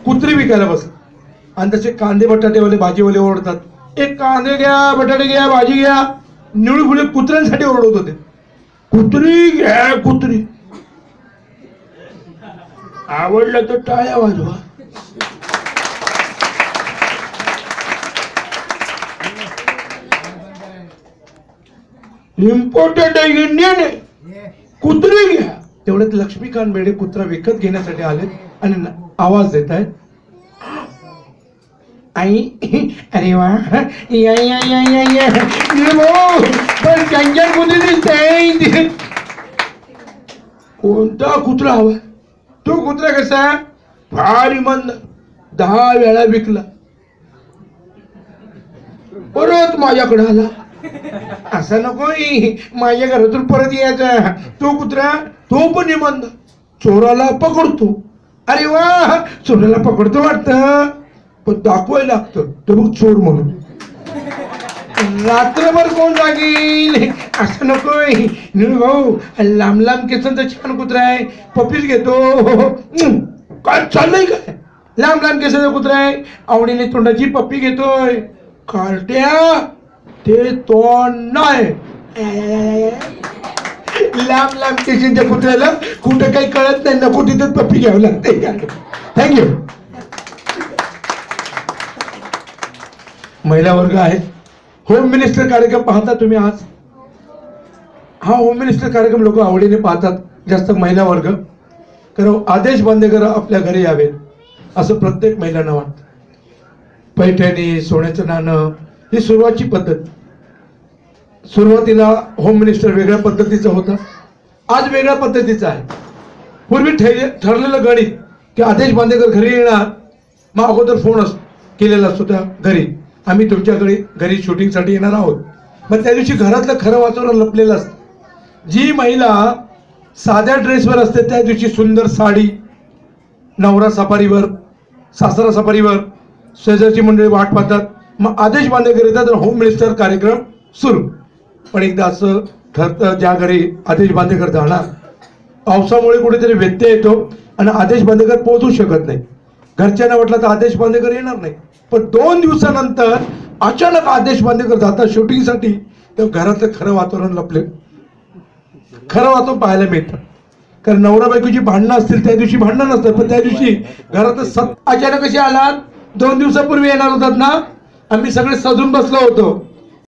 कुत्री विकायला बस आणि त्याचे कांदे बटाटेवाले भाजीवाले ओरडतात, एक कांदे घ्या, बटाटे घ्या, भाजी घ्या. निळू फुले कुत्र्यांसाठी ओरडत होते, कुत्री घ्या कुत्री. आवडलं तर टाळ्या वाजवा. इम्पोर्टंट आहे, इंडियन आहे, कुत्री घ्या. तेवढ्यात लक्ष्मीकांत बेर्डे कुत्रा विकत घेण्यासाठी आले आणि आवाज देत आहेत, आई अरे वा या या या या या पण त्यांच्या कुत्री दिसते. कोणता कुत्रा हवा? तो कुत्रा कसा फार मंद, 10 वेळा विकला, परत माझ्याकडे आला. असं नको माझ्या घरातून परत यायचा. तो कुत्रा तो पण निबंध चोराला पकडतो. अरे वा चोराला पकडतो वाटतं, पण दाखवायला लागतं तो बघ चोर म्हणून. रात्रभर कोण जागील? असं नकोय निळू भाऊ. लांब लांब केसांचा छान कुत्रा आहे, पप्पीच घेतो. काय चाललंय काय? लांब लांब केसांचा कुत्रा आहे, आवडीने तोंडाची पप्पी घेतोय. कार्ट्या ते तोंड नाही. लांब लांब केसांच्या कुत्र्याला कुठं काही कळत नाही, नको तिथं पप्पी घ्यावं लागते. थँक्यू. महिला वर्ग आहे. होम मिनिस्टर कार्यक्रम पाहता तुम्ही आज? हा होम मिनिस्टर कार्यक्रम लोक आवडीने पाहतात, जास्त महिला वर्ग. कारण आदेश बांदेकर आपल्या घरी यावेत असं प्रत्येक महिलांना वाटतं. पैठणी, सोन्याचं नाणं ही सुरुवातची पद्धत. सुरुवातीला होम मिनिस्टर वेगळ्या पद्धतीचा होता, आज वेगळ्या पद्धतीचा आहे. पूर्वी ठरलेलं गणित की आदेश बांदेकर घरी येणार, मग अगोदर फोन केलेला असतो त्या घरी, आम्ही तुमच्याकडे घरी शूटिंगसाठी येणार आहोत. मग त्या दिवशी घरातलं खरं वातावरण लपलेलं असतं. जी महिला साध्या ड्रेसवर असते त्या दिवशी सुंदर साडी, नवरा सफारीवर, सासरा सफारीवर, शेजारची मंडळी वाट पाहतात. मग आदेश बांदेकर येतात तर होम मिनिस्टर कार्यक्रम सुरू. पण एकदा असं ठरतं ज्या घरी आदेश बांदेकर जाणार, पावसामुळे कुठेतरी व्यत्यय येतो आणि आदेश बांदेकर पोहोचू शकत नाही. घरच्यांना वाटलं तर आदेश बांदेकर येणार नाही, पण 2 दिवसानंतर अचानक आदेश बांदेकर जातात शूटिंगसाठी. तेव्हा घरातलं खरं वातावरण लपले, खरं वातावरण पाहायला मिळतं. कारण नवरा बायकोची भांडणं असतील त्या दिवशी भांडणं नसतात, पण त्या दिवशी घरात अचानक कशी आलात? 2 दिवसापूर्वी येणार होतात ना, आम्ही सगळे सजून बसलो होतो.